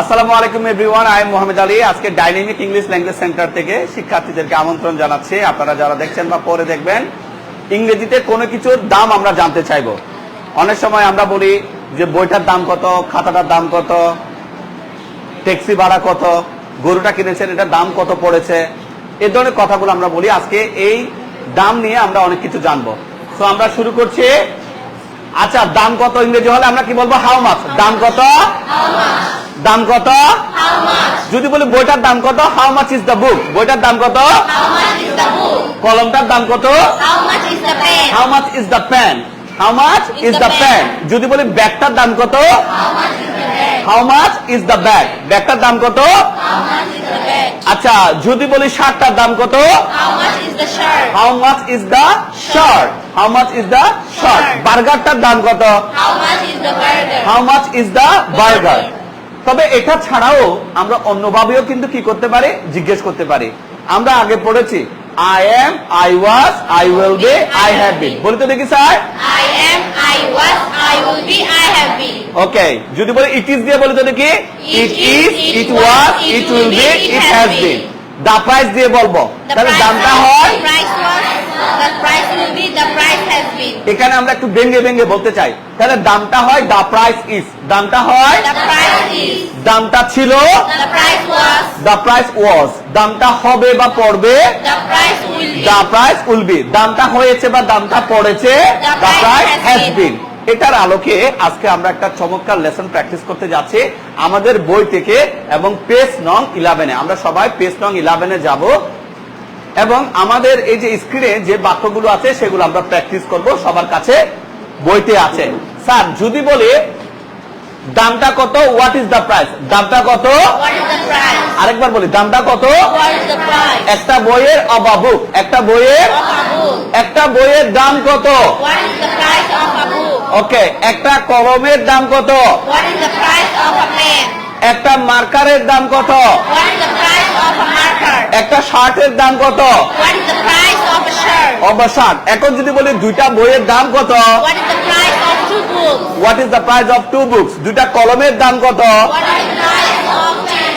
আসসালামু আলাইকুম everyone, I am Mohammad Ali. আজকে ডাইনামিক ইংলিশ ল্যাঙ্গুয়েজ সেন্টার থেকে শিক্ষার্থীদেরকে আমন্ত্রণ জানাচ্ছি। আপনারা যারা দেখছেন বা পরে দেখবেন, ইংরেজিতে কোনো কিছুর দাম আমরা জানতে চাইবো। অনেক সময় আমরা বলি যে বইটার দাম কত, খাতাটার দাম কত, ট্যাক্সি ভাড়া কত, গরুটা কিনেছেন এটার দাম কত পড়েছে, এই ধরনের কথাগুলো আমরা বলি। আজকে এই দাম নিয়ে আমরা অনেক কিছু জানবো। তো আমরা শুরু করছি। আচ্ছা, দাম কত ইংরেজি হলে আমরা কি বলবো? How much. দাম কত? দাম কত? যদি বলি বইটার দাম কত, how much is the book. বইটার দাম কত? কলমটার দাম কত? How much is the pen. How much is the pen. যদি বলি ব্যাগটার দাম কত, how much is the bag. ব্যাগটার দাম কত? আচ্ছা, যদি বলি শার্টটার দাম কত, how much is the shirt. How much is the shirt. বার্গারটার দাম কত, how much is the burger. তবে এটা ছাড়াও আমরা অন্যভাবেও কিন্তু কি করতে পারি, জিজ্ঞেস করতে পারি। আমরা আগে পড়েছি I am, I was, I will be, I have been। বলি তো দেখি sir. I am, I was, I will be, I have been। Okay, যদি বলি ইট ইজ দিয়ে বলি তো দেখি। It is, it was, it will be, it has been. The price দিয়ে বলবো, তাহলে দামটা হয় The price will be, the price has been। এখানে আমরা একটু ভেঙে ভেঙে বলতে চাই, তাহলে দামটা হয় দা প্রাইস ইজ। দামটা হয় The price is, দামটা ছিল, the price was, the price was. দামটা হবে বা পড়বে, the price will be। The price will be. দামটা হয়েছে বা দামটা পড়েছে, দা প্রাইস হ্যাজ বিন। এটার আলোকে আজকে আমরা একটা চমৎকার লেসন প্র্যাকটিস করতে যাচ্ছি আমাদের বই থেকে, এবং পেজ নং 11-এ। আমরা সবাই পেজ নং 11-এ যাব, এবং আমাদের এই যে স্ক্রিনে যে বাক্যগুলো আছে সেগুলো আমরা প্র্যাকটিস করব। সবার কাছে বইতে আছে। স্যার, যদি বলি দামটা কত, হোয়াট ইজ দ্য প্রাইস। দামটা কত? What is the price? আরেকবার বলি, দামটা কত? What is the price? একটা বইয়ের অফ আ বুক। একটা বইয়ের Of a book। একটা বইয়ের দাম কত? What is the price of a book? ওকে, একটা কলমের দাম কত? What is the price of a pen? একটা মার্কারের দাম কত? What is the price of a marker? একটা শার্টের দাম কত? What is the price of a shirt? Of a shirt. এখন যদি বলি দুইটা বইয়ের দাম কত? What is the price of two books? What is the price of two books. দুইটা কলমের দাম কত? What is the price of two?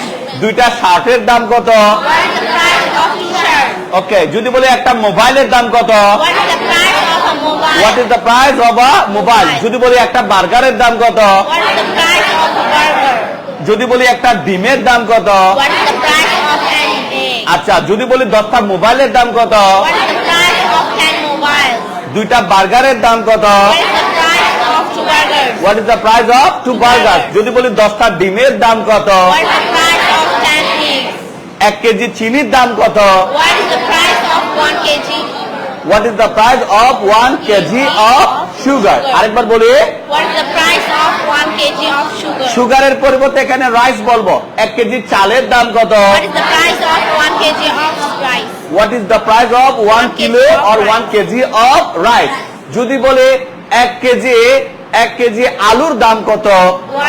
দুইটা শার্টের দাম কত? What is the price of two shirts? ওকে, যদি বলি একটা মোবাইলের দাম কত? What is the price of a mobile? What is the price of a mobile. যদি বলি একটা বার্গারের দাম কত? What is the price of a burger? যদি বলি একটা ডিমের দাম কত? What is the price of an egg? আচ্ছা, যদি বলি 10টা মোবাইলের দাম কত? What is the price of 10 mobiles? দুইটা বার্গারের দাম কত? What is the price of two burgers? What is the price of two burger. যদি বলি 10টা ডিমের দাম কত? What is the price of 10 eggs? 1 KG চিনির দাম কত? What is the price of 1 kg? What is the price of 1 KG of sugar. আরেকবার বলি, What is the price of 1 kg of sugar? সুগারের পরিবর্তে এখানে রাইস বলবো। 1 কেজি চালের দাম কত? What is the price of 1 kg of rice? What is the price of 1 kilo or 1 KG of rice. যদি বলে 1 কেজি আলুর দাম কত?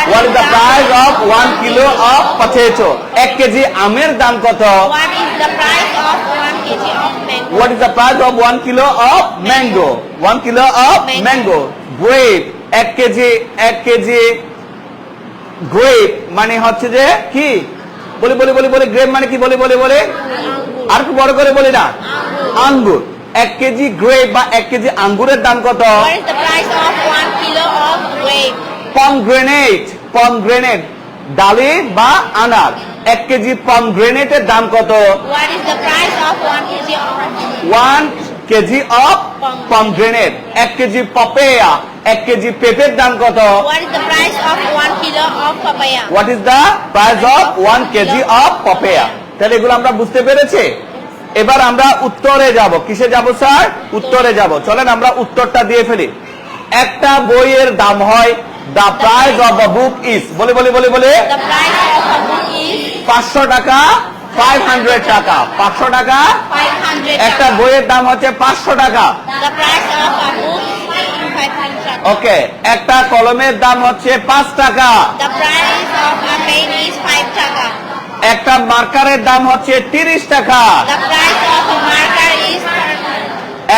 What is the price of 1 kilo of potato. 1 KG আমের দাম কত? What is the price of 1 kg of mango? What is the price of 1 kilo of mango. 1 kilo of mango. Grape, 1 KG grape মানে হচ্ছে যে কি, বলি grape মানে কি, বলি আর একটু বড় করে বলি না, আঙ্গুর। 1 কেজি গ্রেপ বা 1 কেজি আঙ্গুরের দাম কত? What is the price of 1 kilo of grape? পমগ্রেনেট ডালিম বা আনার। 1 কেজি পমগ্রেনেটের দাম কত? What is the price of 1 kg of 1 KG of pomegranate. 1 KG papaya, 1 KG পেঁপের দাম কত? What is the price of 1 kilo of papaya? What is the price of 1 KG of papaya. তাহলে এগুলো আমরা বুঝতে পেরেছি। এবার আমরা উত্তরে যাব। কিসে যাব স্যার? উত্তরে যাব। চলেন আমরা উত্তরটা দিয়ে ফেলি। একটা বইয়ের দাম হয়, the price of a book is, বলে The price of a book is 500 টাকা, 500 টাকা, 500 টাকা। 500 একটা taka। বইয়ের দাম হচ্ছে 500 টাকা। The price of a book is 500 taka। Okay, একটা কলমের দাম হচ্ছে 5 টাকা। The price of a pen is 5 taka। একটা মার্কারের দাম হচ্ছে 30 টাকা। The price of a marker is 30।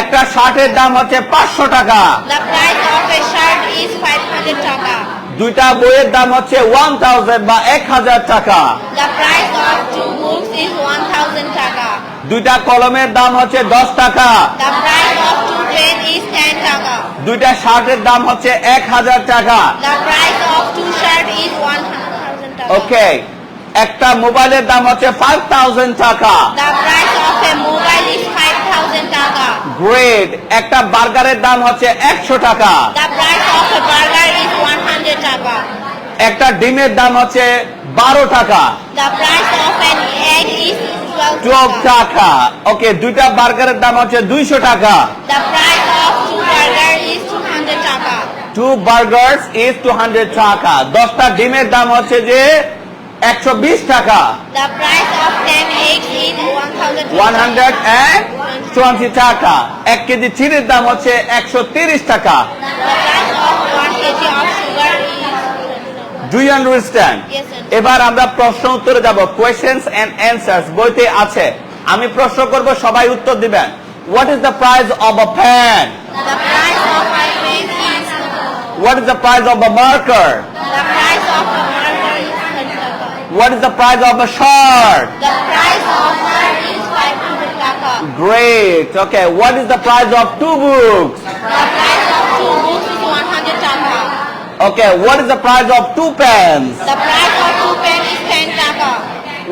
একটা শার্টের দাম হচ্ছে 500 টাকা। The price of a shirt is 500 taka। দুইটা বইয়ের দাম হচ্ছে 1000 বা 1000 টাকা। The price of 2 books is 1000 taka. দুইটা কলমের দাম হচ্ছে 10 টাকা। The price of 2 pen is 10 taka. দুইটা শার্টের দাম হচ্ছে 1000 টাকা। The price of 2 shirt is 1000 taka. Okay, একটা মোবাইলের দাম হচ্ছে 5000 টাকা। The price of a mobile is 5000 taka. Great. একটা বার্গারের দাম হচ্ছে 100 টাকা। The price of a burger is 100 taka. একটা ডিমের দাম হচ্ছে 12 টাকা। The price of an egg is 12 12 taka. টাকা। ওকে, দুইটা বার্গারের দাম হচ্ছে 200 টাকা। The price of 2 burger is 200 taka. 2 burghers is 200 টাকা। 10টা ডিমের দাম হচ্ছে যে 120 টাকা। The price of 10 eggs is 1020 120 টাকা। 1 কেজি চিনির দাম হচ্ছে 130 টাকা। The price of 1 kg of sugar is do you understand? Yes, sir. এবার আমরা প্রশ্ন উত্তরে যাব। কোয়েশ্চেন্স এন্ড অ্যানসার্স বইতে আছে। আমি প্রশ্ন করব, সবাই উত্তর দিবেন। What is the price of a pen? the price of a pen is what is the price of a marker? the price of a marker is 30 taka. What is the price of a shirt? The price of shirt is 500 taka. Great. Okay. What is the price of 2 books? The price of 2 books is 100 taka. Okay. What is the price of 2 pens? The price of 2 pen is 10 taka.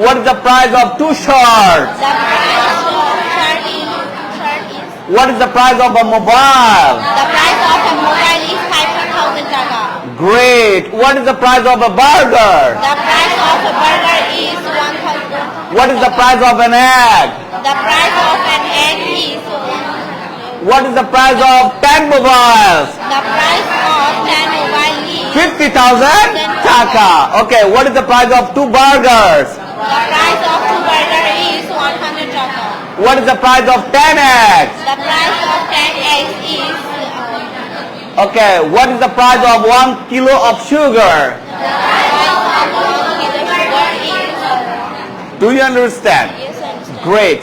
What is the price of 2 shirts? The price of shirt is What is the price of a mobile? the price of a mobile is 5,000 taka. Great. What is the price of a burger? The price of a burger is 1,000. What is the price of an egg? The price of an egg is What is the price of 10 mobiles? the price of 10 mobile is 50,000 taka. Okay. What is the price of 2 burgers? the price of 2 burger is 100 taka. What is the price of 10 eggs? The price of 10 eggs is Okay. What is the price of 1 kilo of sugar? the price of 1 kilo sugar is Do you understand? yes, sir. Great.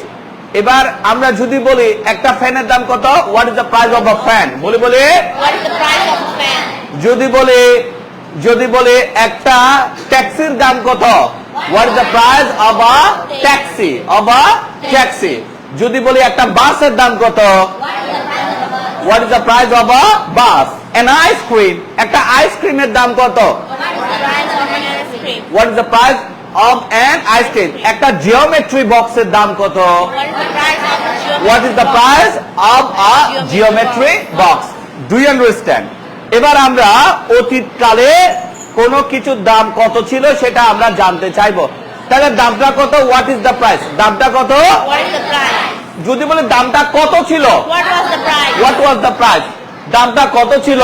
এবার আমরা যদি বলি একটা ফ্যানের দাম কত? What is the price of a fan? বলি What is the price of a fan? যদি বলি একটা ট্যাক্সির দাম কত? What is the price of a taxi? যদি বলি একটা বাসের দাম কত? What is the price of a bus? An ice cream. একটা আইসক্রিমের দাম কত? What is the price of an ice cream? What is the price of an ice cream? একটা জিওমেট্রি বক্সের দাম কত? What is the price of a geometry What is the box? price of a geometry box? Do you understand? এবার আমরা অতীতকালে কোন কিছুর দাম কত ছিল সেটা আমরা জানতে চাইবো। তাহলে দামটা কত? What is the price? দামটা কত? What is the price? যদি বলে দামটা কত ছিল? What was the price? What was the price? দামটা কত ছিল?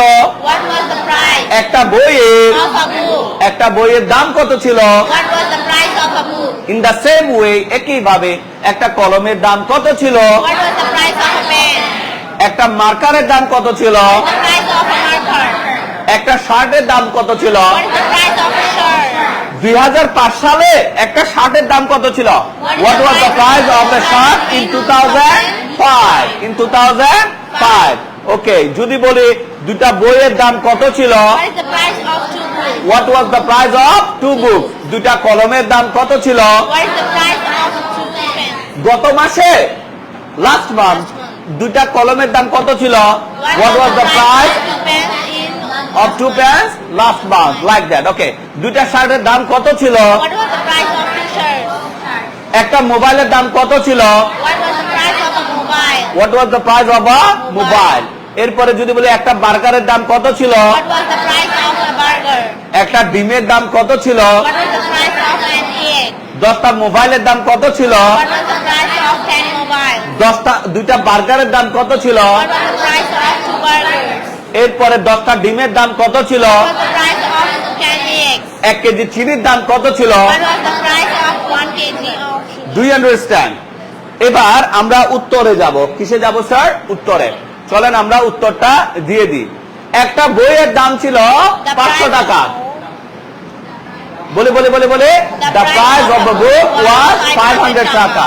What was the price একটা বইয়ের of a book? একটা বইয়ের দাম কত ছিল? What was the price of a book? In the same way, একইভাবে একটা কলমের দাম কত ছিল? What was the price of a pen? একটা মার্কারের দাম কত ছিল? The price of a marker. একটা শার্টের দাম কত ছিল? What is the price of a shirt? 2005 সালে একটা শার্টের দাম কত ছিল? What was the price of a shirt in 2005? In 2005. ওকে, যদি বলি দুটা বইয়ের দাম কত ছিল? What is the price of 2 books? What was the price of 2 books? দুটা কলমের দাম কত ছিল? What is the price of 2 pens? গত মাসে, লাস্ট মান্থ, দুটা কলমের দাম কত ছিল? What was the price of 2 pens in of 2 pens last month? Like that. Okay. দুটা শার্টের দাম কত ছিল? What was the price of 2 shirts? একটা মোবাইলের দাম কত ছিল? What was the price of a mobile? What was the price of a mobile? এরপরে যদি বলি একটা বার্গারের দাম কত ছিল? What was the price of a burger? একটা ডিমের দাম কত ছিল? What was the price of an egg? 10টা মোবাইলের দাম কত ছিল? What was the price of 10 mobiles? দুইটা বার্গারের দাম কত ছিল? What was the price of 2 burgers? এরপরে 10টা ডিমের দাম কত ছিল? What was the price of 10 eggs? 1 KG চিনির দাম কত ছিল? What was the price of 1 kg of sugar? Do you understand? এবার আমরা উত্তরে যাব। কিসে যাব স্যার? উত্তরে। চলেন আমরা উত্তরটা দিয়ে দিই। একটা বইয়ের দাম ছিল 500 টাকা। বলে the price of the book was 500 টাকা।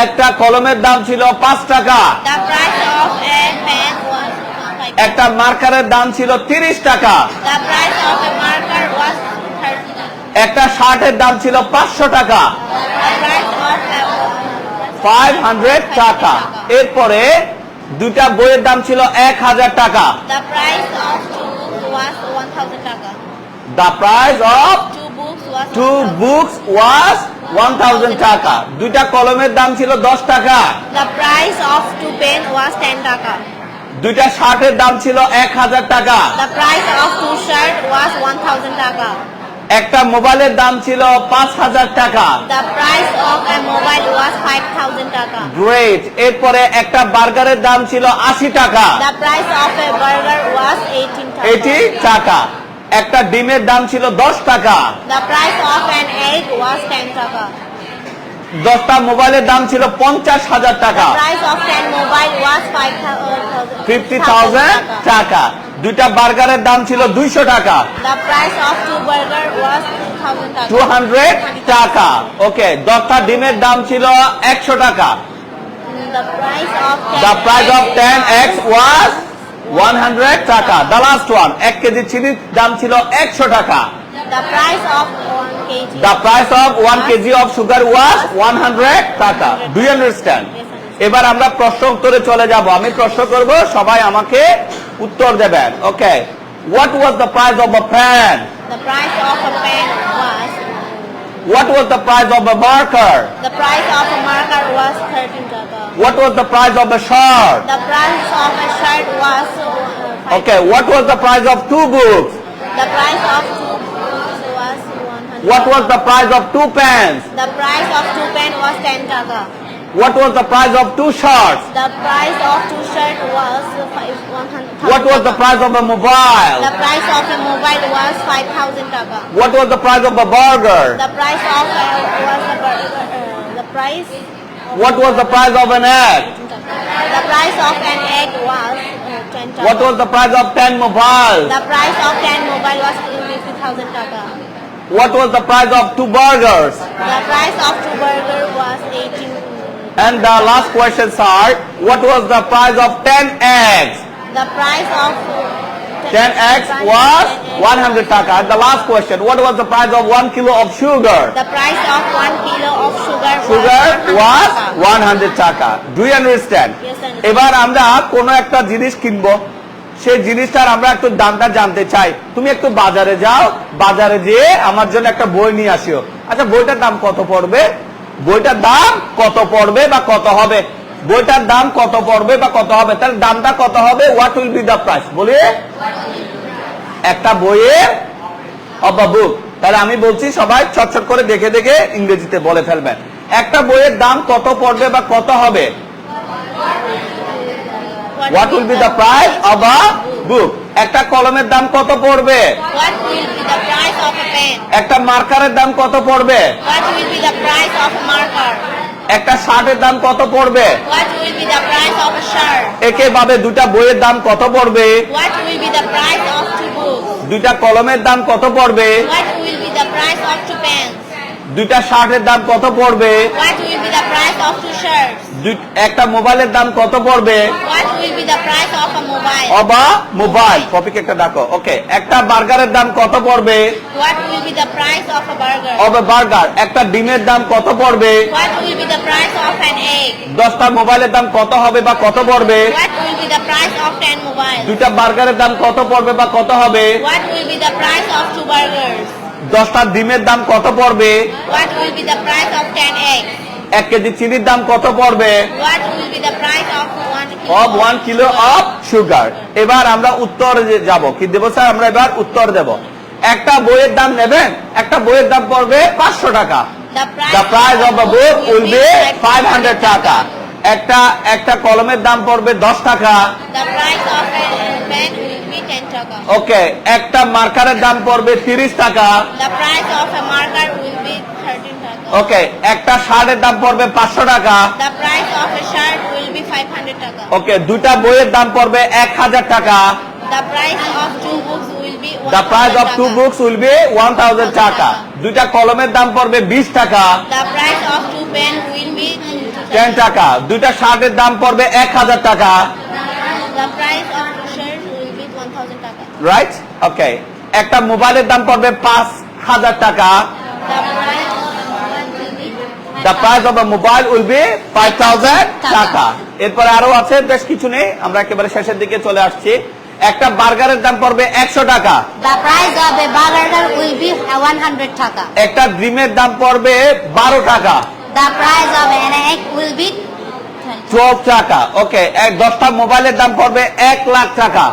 একটা কলমের দাম ছিল 5 টাকা। The price of a pen was 5. একটা মার্কারের দাম ছিল 30 টাকা। The price of a marker একটা শার্টের দাম ছিল 500 টাকা, The price of 500 টাকা। এরপরে দুইটা বইয়ের দাম ছিল 1000 টাকা। the price of 2 books was 1000 taka. The price of 2 books was 2 books was 1000 টাকা। দুইটা কলমের দাম ছিল 10 টাকা। The price of 2 pen was 10 taka. দুইটা শার্টের দাম ছিল 1000 টাকা। The price of 2 shirt was 1000 taka. একটা মোবাইলের দাম ছিল 5000 টাকা। The price of a mobile was 5000 taka. Great. এরপরে একটা বার্গারের দাম ছিল 80 টাকা। The price of a burger was 18 taka. 80 টাকা। একটা ডিমের দাম ছিল 10 টাকা। The price of an egg was 10 taka. 10টা মোবাইলের দাম ছিল 50,000 টাকা। The price of 10 mobile was 50,000 টাকা। দুইটা বার্গারের দাম ছিল 200 টাকা। The price of 2 burger was 2000 taka. 200 টাকা। ওকে। 10টা ডিমের দাম ছিল 100 টাকা। The price of 10 The price of 10 eggs was 100 টাকা। The last one, 1 কেজি চিনির দাম ছিল 100 টাকা। The price of 1 kg. The price of 1 kg of sugar was 100 টাকা। Do you understand? এবার আমরা প্রশ্ন উত্তরে চলে যাব। আমি প্রশ্ন করব, সবাই আমাকে উত্তর দেবেন। ওকে। What was the price of a pen? The price of a pen was. What was the price of a marker? The price of a marker was 13 taka. What was the price of a shirt? The price of a shirt was 5. Okay. What was the price of 2 books? The price of 2 books was 100. What was the price of 2 pens? The price of 2 pen was 10 taka. What was the price of 2 shirts? The price of 2 shirt was 100. What was the price of a mobile? The price of a mobile was 5000 taka. What was the price of a burger? The price of was a burger. The price. What was the price of an egg? The price of an egg was 10 taka. What was the price of 10 mobiles? The price of 10 mobile was 50,000 taka. What was the price of 2 burgers? The price of 2 burger was 18. And the last questions are, what was the price of 10 eggs? The price of 10 eggs was 100 taka. And the last question, what was the price of 1 kilo of sugar? The price of 1 kilo of sugar Sugar was was 100 taka. Do you understand? Yes, I understand. এবার আমরা কোনো একটা জিনিস কিনবো, সেই জিনিসটার আমরা একটু দামটা জানতে চাই। তুমি একটু বাজারে যাও, বাজারে যেয়ে আমার জন্য একটা বই নিয়ে আসিও। আচ্ছা, বইটার দাম কত পড়বে? বইটার দাম কত পড়বে বা কত হবে? বইটার দাম কত পড়বে বা কত হবে? তার দামটা কত হবে? What will be the price? বলি একটা বইয়ের অফ আ বুক। তাহলে আমি বলছি, সবাই ছটছট করে দেখে দেখে ইংরেজিতে বলে ফেলবেন। একটা বইয়ের দাম কত পড়বে বা কত হবে? What will be the price of a book? একটা কলমের দাম কত পড়বে? What will be the price of a pen? একটা মার্কারের দাম কত পড়বে? What will be the price of a marker? একটা শার্টের দাম কত পড়বে? What will be the price of a shirt? একইভাবে দুটা বইয়ের দাম কত পড়বে? What will be the price of 2 books? দুইটা কলমের দাম কত পড়বে? What will be the price of 2 pens? দুইটা শার্টের দাম কত পড়বে? What will be the price of 2 shirts? একটা মোবাইলের দাম কত পড়বে? What will be the price of a mobile? অবা মোবাইল। টপিক একটা দেখো। ওকে। একটা বার্গারের দাম কত পড়বে? What will be the price of a burger? অবা বার্গার। একটা ডিমের দাম কত পড়বে? What will be the price of an egg? 10টা মোবাইলের দাম কত হবে বা কত পড়বে? What will be the price of 10 mobiles? দুইটা বার্গারের দাম কত পড়বে বা কত হবে? What will be the price of 2 burgers? 10টা ডিমের দাম কত পড়বে? What will be the price of 10 eggs? 1 KG চিনির দাম কত পড়বে? What will be the price of 1 kilo? Of 1 kilo of sugar. এবার আমরা উত্তর যাব। কি দেব স্যার? আমরা এবার উত্তর দেব। একটা বইয়ের দাম নেবেন, একটা বইয়ের দাম পড়বে 500 টাকা। The price of a book will be 500 টাকা। একটা কলমের দাম পড়বে 10 টাকা। The price of a pen will be 10 taka. Okay. একটা মার্কারের দাম পড়বে 30 টাকা। The price of a marker will be 13 taka. Okay. একটা শার্টের দাম পড়বে 500 টাকা। The price of a shirt will be 500 taka. ওকে। দুইটা বইয়ের দাম পড়বে 1000 টাকা। The price of 2 books will be 1000 The price of 2 taka. books will be 1000 টাকা। দুইটা কলমের দাম পড়বে 20 টাকা। The price of 2 pen will be 10 টাকা। দুইটা শার্টের দাম পড়বে 1000 টাকা। The price of 2 shirts will be 1000 taka. Right? ওকে। একটা মোবাইলের দাম পড়বে 1000 টাকা, The price of the price of a mobile will be a mobile will be 5000 টাকা। এরপরে আরো আছে, বেশ কিছু নেই, আমরা একেবারে শেষের দিকে চলে আসছি। একটা বার্গারের দাম পড়বে 100 টাকা, The price of a burger will be 100 taka. একটা ডিমের দাম পড়বে 12 টাকা, The price of an egg will be 12 টাকা। ওকে, 10টা মোবাইলের দাম পড়বে 1 লাখ টাকা,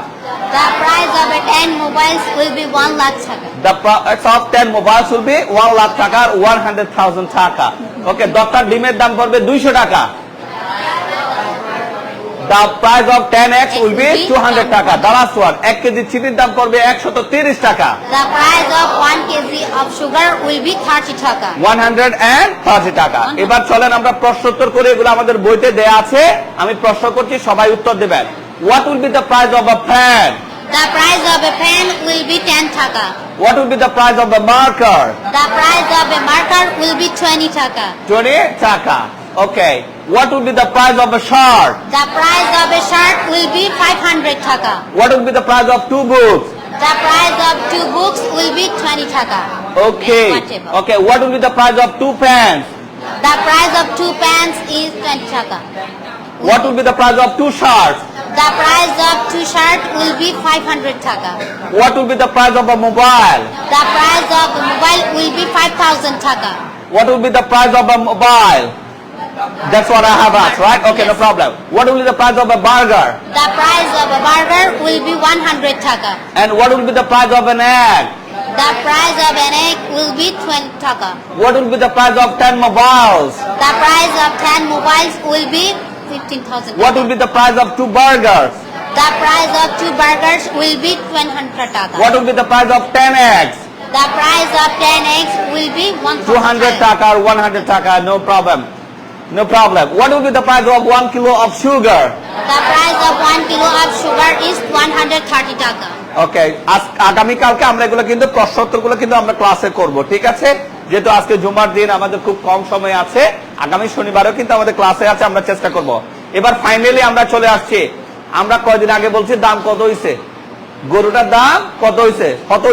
The price of a 10 mobiles will be 1 lakh taka. the price of 10 mobiles will be 1 lakh টাকা, 100,000 টাকা। ওকে, 10টা ডিমের দাম পড়বে 200 টাকা, the price of 10 eggs will be 200 টাকা। The last one, 1 কেজি চিনির দাম পড়বে 130 টাকা, The price of 1 kg of sugar will be 30 taka. 130 টাকা। এবার চলেন আমরা প্রশ্ন উত্তর করি, এগুলো আমাদের বইতে দেয়া আছে, আমি প্রশ্ন করছি, সবাই উত্তর দেবেন। What will be the price of a pen? The price of a pen will be 10 taka. What will be the price of a marker? The price of a marker will be 20 taka. 20 টাকা। Okay, what will be the price of a shirt? The price of a shirt will be 500 taka. What will be the price of 2 books? The price of 2 books will be 20 taka. Okay, Whatever. okay, what will be the price of 2 pens? The price of 2 pens is 20 taka. What will be the price of 2 shirts? The price of 2 shirts will be 500 taka. What will be the price of a mobile? The price of a mobile will be 5,000 taka. What will be the price of a mobile? That's what I have asked, right? Okay, no Yes. problem. What will be the price of a burger? The price of a burger will be 100 taka. And what will be the price of an egg? The price of an egg will be 20 taka. What will be the price of 10 mobiles? The price of 10 mobiles will be 15,000 What taka. will be the price of 2 burgers? The price of 2 burgers will be 100 taka. What will be the price of 10 eggs? The price of 10 eggs will be 1,000 200 taka or 100 taka, no problem. No problem. What will be the price of 1 kilo of sugar? The price of 1 kilo of sugar is 130 taka. ওকে, আগামী কালকে আমরা এগুলো কিন্তু প্রশ্নোত্তরগুলো কিন্তু আমরা ক্লাসে করব, ঠিক আছে? যেহেতু আজকে জুমার দিন, আমাদের খুব কম সময় আছে, আগামী শনিবারও কিন্তু আমাদের ক্লাসে আছে, আমরা চেষ্টা করব। এবার ফাইনালি আমরা চলে আসছি, আমরা কয়দিন আগে বলছি দাম কত হইছে, গরুটার দাম কত হইছে, কত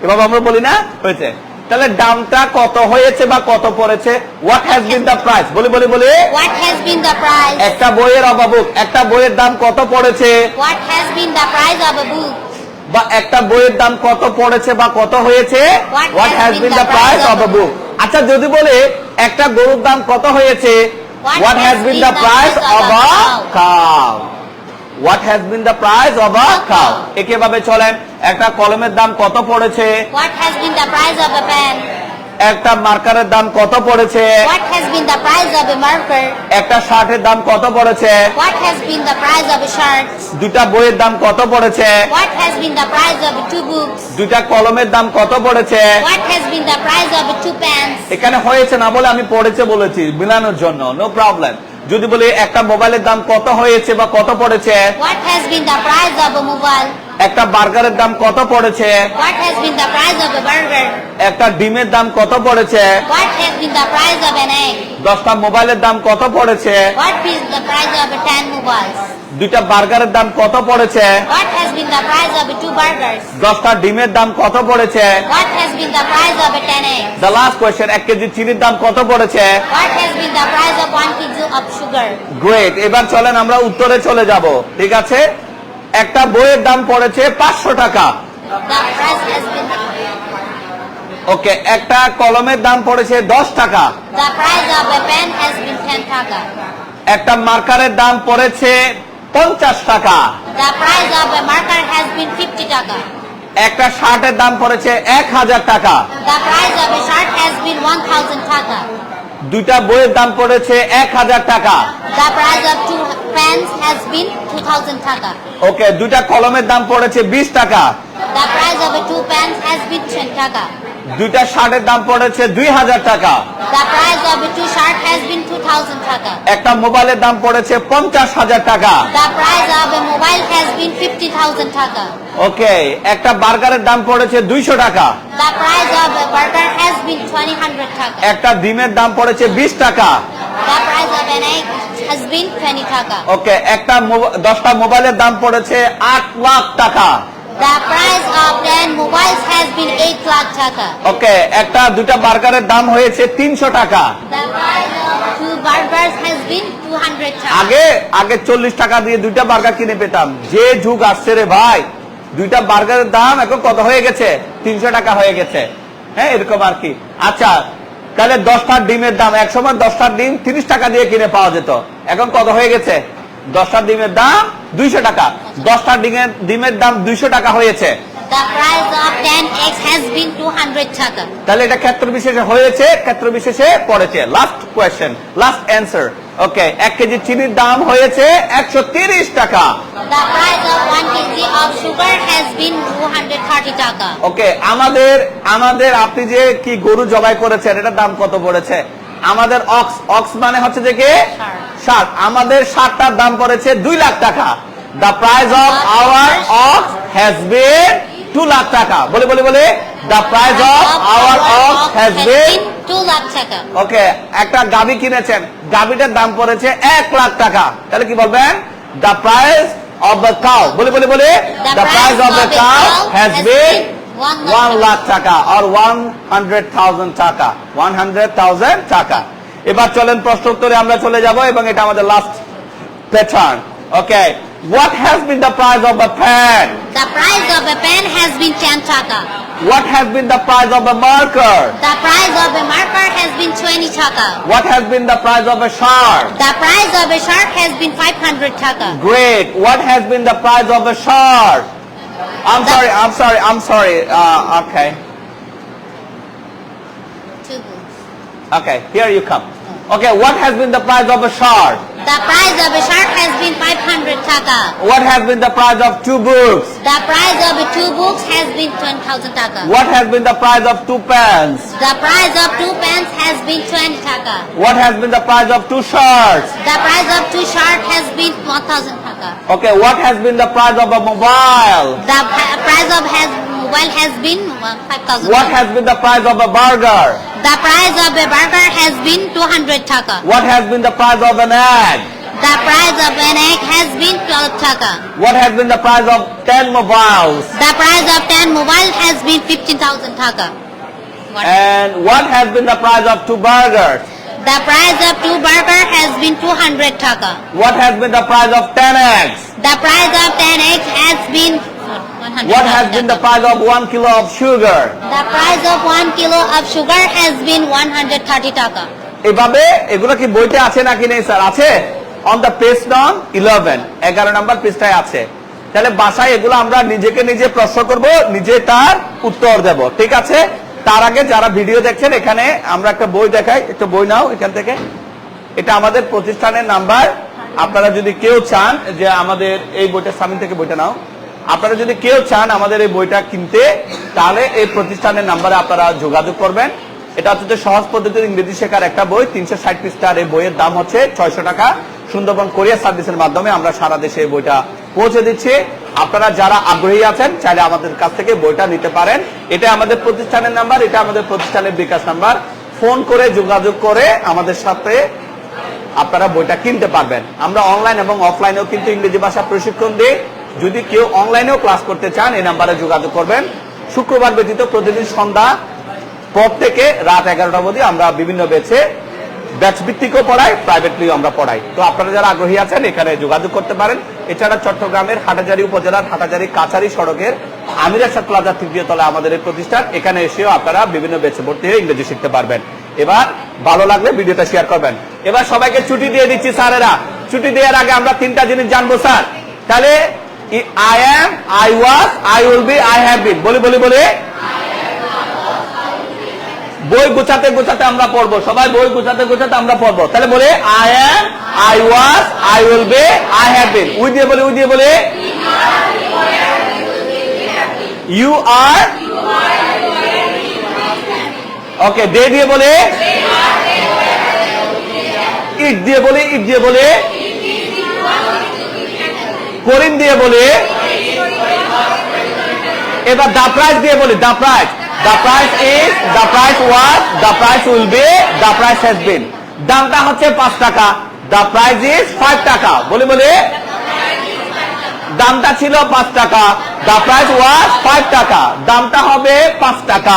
এভাবে আমরা বলি না, হয়েছে। তাহলে দামটা কত হয়েছে বা কত পড়েছে, what has been the price, বলি বলি বলি। What has been the price? একটা বইয়ের অবাবুক, একটা বইয়ের দাম কত পড়েছে, What has been the price of a book? বা একটা বইয়ের দাম কত পড়েছে বা কত হয়েছে, what has been the price of a book. আচ্ছা, যদি বলে একটা গরুর দাম কত হয়েছে, what has been the price of a cow, what has been the price of a cow. একইভাবে চলেন, একটা কলমের দাম কত পড়েছে, What has been the price of a pen? একটা মার্কারের দাম কত পড়েছে, What has been the price of a marker? একটা শার্টের দাম কত পড়েছে, What has been the price of a shirt? দুটা বইয়ের দাম কত পড়েছে, What has been the price of a 2 books? দুটা কলমের দাম কত পড়েছে। What has been the price of a 2 pens? এখানে হয়েছে না বলে আমি পড়েছে বলেছি মিলানোর জন্য, নো প্রবলেম। যদি বলি একটা মোবাইলের দাম কত হয়েছে বা কত পড়েছে, What has been the price of a mobile? একটা বার্গারের দাম কত পড়েছে, What has been the price of a burger? একটা ডিমের দাম কত পড়েছে, What has been the price of an egg? 10টা মোবাইলের দাম কত পড়েছে, What is the price of a 10 mobiles? দুইটা বার্গারের দাম কত পড়েছে, What has been the price of a 2 burgers? 10টা ডিমের দাম কত পড়েছে। What has been the price of a 10 eggs? The last question, 1 KG চিনির দাম কত পড়েছে। What has been the price of 1 kg of sugar? Great, এবার চলেন আমরা উত্তরে চলে যাব, ঠিক আছে? একটা বইয়ের দাম পড়েছে 500 টাকা, The price has been ওকে। একটা কলমের দাম পড়েছে 10 টাকা, the price of a pen has been 10 taka. একটা মার্কারের দাম পড়েছে 50 টাকা, The price of a marker has been 50 taka. একটা শার্টের দাম পড়েছে 1000 টাকা, The price of a shirt has been 1,000 taka. দুইটা বইয়ের দাম পড়েছে 1000 টাকা, The price of 2 pens has been 2,000 taka. ওকে। দুইটা কলমের দাম পড়েছে 20 টাকা, The price of a 2 pens has been 10 taka. দুইটা শার্টের দাম পড়েছে 2000 টাকা, The price of a 2 shirt has been 2,000 taka. একটা মোবাইলের দাম পড়েছে 50,000 টাকা, The price of a mobile has been 50,000 taka. Okay. একটা বার্গারের দাম পড়েছে 200 টাকা, The price of a burger has been 2,100 taka. একটা ডিমের দাম পড়েছে 20 টাকা, The price of an egg has been 20 taka. Okay. একটা 10টা মোবাইলের দাম পড়েছে 8 লাখ টাকা, The price of 10 mobiles has been 8 lakh taka. Okay, একটা দুইটা বার্গারের দাম হয়েছে 300 টাকা। The price of 2 burgers has been 200 taka. আগে আগে 40 টাকা দিয়ে দুইটা বার্গার কিনে পেতাম। যে যুগ আসছে রে ভাই, দুইটা বার্গারের দাম এখন কত হয়ে গেছে? 300 টাকা হয়ে গেছে। হ্যাঁ, এরকম আর কি। আচ্ছা, তাহলে 10টা ডিমের দাম, এক সময় 10টা ডিম 30 টাকা দিয়ে কিনে পাওয়া যেত, এখন কত হয়ে গেছে? 10টা ডিমের দাম 200 টাকা। 10টা ডিমের দাম 200 টাকা হয়েছে। The price of 10 eggs has been 200 taka. তাহলে এটা ক্ষেত্র বিশেষে হয়েছে, ক্ষেত্র বিশেষে পড়েছে। Last question, last answer. Okay, 1 KG চিনির দাম হয়েছে 130 টাকা। The price of 1 kg of sugar has been 230 taka. ওকে, আমাদের আপনি যে কি গরু জবাই করেছেন, এটার দাম কত পড়েছে? আমাদের অক্স মানে হচ্ছে যে কি ষাট, আমাদের ষাটটার দাম পড়েছে 2 লাখ টাকা। The price of our ox has been 2 lakh টাকা। বলে the price of our ox has been 2 lakh taka. Okay, একটা গাভী কিনেছেন, গাভীটার দাম পড়েছে 1 লাখ টাকা। তাহলে কি বলবেন? The price of the cow. বলে the price of the cow has been 1 lakh টাকা আর 100,000 টাকা, 100,000 টাকা। এবার চলেন প্রশ্ন উত্তরে আমরা চলে যাব এবং এটা আমাদের last pattern. Okay, what has been the price of a pen? The price of a pen has been 10 taka. What has been the price of a marker? The price of a marker has been 20 taka. What has been the price of a shark? The price of a shark has been 500 taka. Great. What has been the price of a shark? I'm sorry. Okay. 2 books. Okay, here you come. Okay, what has been the price of a shark? The price of a shark has been 500 taka. What has been the price of 2 books? The price of 2 books has been 10,000 taka. What has been the price of 2 pens? The price of 2 pens has been 20 taka. What has been the price of 2 shirts? The price of 2 shirts has been 1,000 taka. Okay, what has been the price of a mobile? The price of mobile has been 5,000 What taka. has been the price of a burger? The price of a burger has been 200 taka. What has been the price of an egg? The price of an egg has been 12 taka. What has been the price of 10 mobiles? The price of 10 mobile has been 15,000 taka. And what has been the price of 2 burgers? The price of 2 burger has been 200 taka. What has been the price of 10 eggs? The price of 10 eggs has been 100 What has been the price of 1 kilo of sugar? The price of 1 kilo of sugar has been 130 taka. এভাবে এগুলো কি বইতে আছে নাকি নেই sir? আছে, on the page নং 11, 11 নম্বর পৃষ্ঠায় আছে। তাহলে বাসায় এগুলো আমরা নিজে প্রশ্ন করব, নিজে তার উত্তর দেব, ঠিক আছে? তার আগে যারা ভিডিও দেখছেন, এখানে আমরা একটা বই দেখাই, একটা বই নাও এখান থেকে। এটা আমাদের প্রতিষ্ঠানের নাম্বার। আপনারা যদি কেউ চান যে আমাদের এই বইটা, সামনে থেকে বইটা নাও, আপনারা যদি কেউ চান আমাদের এই বইটা কিনতে, তাহলে এই প্রতিষ্ঠানের নাম্বারে আপনারা যোগাযোগ করবেন। এটা হচ্ছে সহজ পদ্ধতির ইংরেজি শেখার একটা বই, 360 পৃষ্ঠার। এই বইয়ের দাম হচ্ছে 600 টাকা। সুন্দরবন কোরিয়ার সার্ভিসের মাধ্যমে আমরা সারা দেশে এই বইটা পৌঁছে দিচ্ছি। আপনারা যারা আগ্রহী আছেন, চাইলে আমাদের কাছ থেকে বইটা নিতে পারেন। এটা আমাদের প্রতিষ্ঠানের নাম্বার, এটা আমাদের প্রতিষ্ঠানের বিকাশ নাম্বার। ফোন করে যোগাযোগ করে আমাদের সাথে আপনারা বইটা কিনতে পারবেন। আমরা অনলাইন এবং অফলাইনেও কিন্তু ইংরেজি ভাষা প্রশিক্ষণ দিই। যদি কেউ অনলাইনেও ক্লাস করতে চান, এই নাম্বারে যোগাযোগ করবেন। শুক্রবার ব্যতীত প্রতিদিন সন্ধ্যা পর থেকে রাত 11টা অবধি আমরা বিভিন্ন ব্যাচ ভিত্তিকও পড়াই, প্রাইভেটলিও আমরা পড়াই। তো আপনারা যারা আগ্রহী আছেন এখানে যোগাযোগ করতে পারেন। এছাড়া চট্টগ্রামের হাটাজারি উপজেলার হাটাজারি কাছারি সড়কের আমির আরশাদ প্লাজার 3য় তলায় আমাদের এই প্রতিষ্ঠান। এখানে এসেও আপনারা বিভিন্ন ব্যাচে ভর্তি হয়ে ইংরেজি শিখতে পারবেন। এবার ভালো লাগলে ভিডিওটা শেয়ার করবেন। এবার সবাইকে ছুটি দিয়ে দিচ্ছি স্যারেরা। ছুটি দেওয়ার আগে আমরা 3টা জিনিস জানবো স্যার। তাহলে I am, I was, I will be, I have been। বলি বই গুছাতে আমরা পড়বো, সবাই বই গুছাতে আমরা পড়বো। তাহলে বলে I am, I was, I will be, I have been। We দিয়ে বলে you are, ওকে। দে দিয়ে বলে it দিয়ে বলে করিম দিয়ে বলে। এবার the price দিয়ে বলি, the price is, the price was, the price will be, the price has been। দামটা হচ্ছে 5 টাকা, the price is 5 টাকা। বলে দামটা ছিল 5 টাকা, the price was 5 টাকা, দামটা হবে 5 টাকা,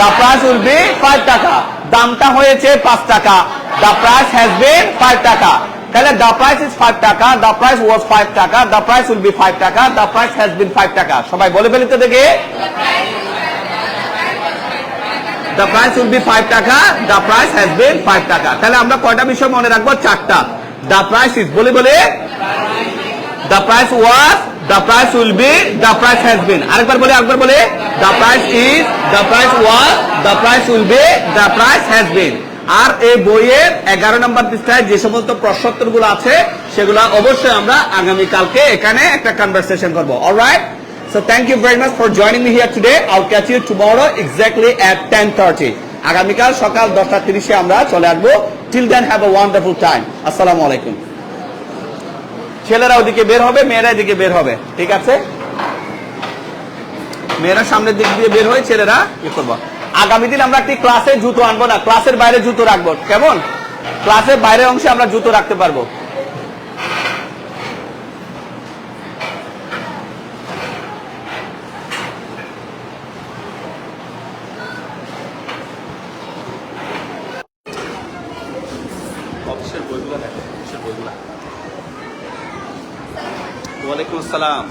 the price will be 5 টাকা, দামটা হয়েছে 5 টাকা, the price has been 5 টাকা। তাহলে the price is 5 টাকা, the price was 5 টাকা, the price will be 5 টাকা, the price has been 5 টাকা। সবাই বলে ফেলি তো দেখে, the price will be 5 টাকা, the price has been 5 টাকা। তাহলে আমরা কয়টা বিষয় মনে রাখবো? 4টা। the price is, বলে the price was, the price will be, the price has been। আরেকবার বলে the price is, the price was, the price will be, the price has been। আর এই বইয়ের 11 নম্বর পৃষ্ঠায় যে সমস্ত প্রশ্নোত্তরগুলো আছে সেগুলো অবশ্যই আমরা আগামী কালকে এখানে একটা কনভারসেশন করব। Alright, so thank you very much for joining me here today. I'll catch you tomorrow exactly at 10:30. আগামীকাল সকাল 10:30 এ আমরা চলে আসবো। till then have a wonderful time. আসসালামু আলাইকুম। ছেলেরা ওদিকে বের হবে, মেয়েরা এদিকে বের হবে, ঠিক আছে? মেয়েরা সামনের দিক দিয়ে বের হয়ে, ছেলেরা কি করবো? আগামী দিন আমরা একটি ক্লাসে জুতো আনবো না, ক্লাসের বাইরে জুতো রাখবো, কেমন? ক্লাসের বাইরের অংশে আমরা জুতো রাখতে পারবো। অফিসের বইগুলো দেখো, অফিসের বইগুলো। ওয়ালাইকুম আসসালাম।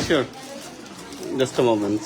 Sure. Just a moment.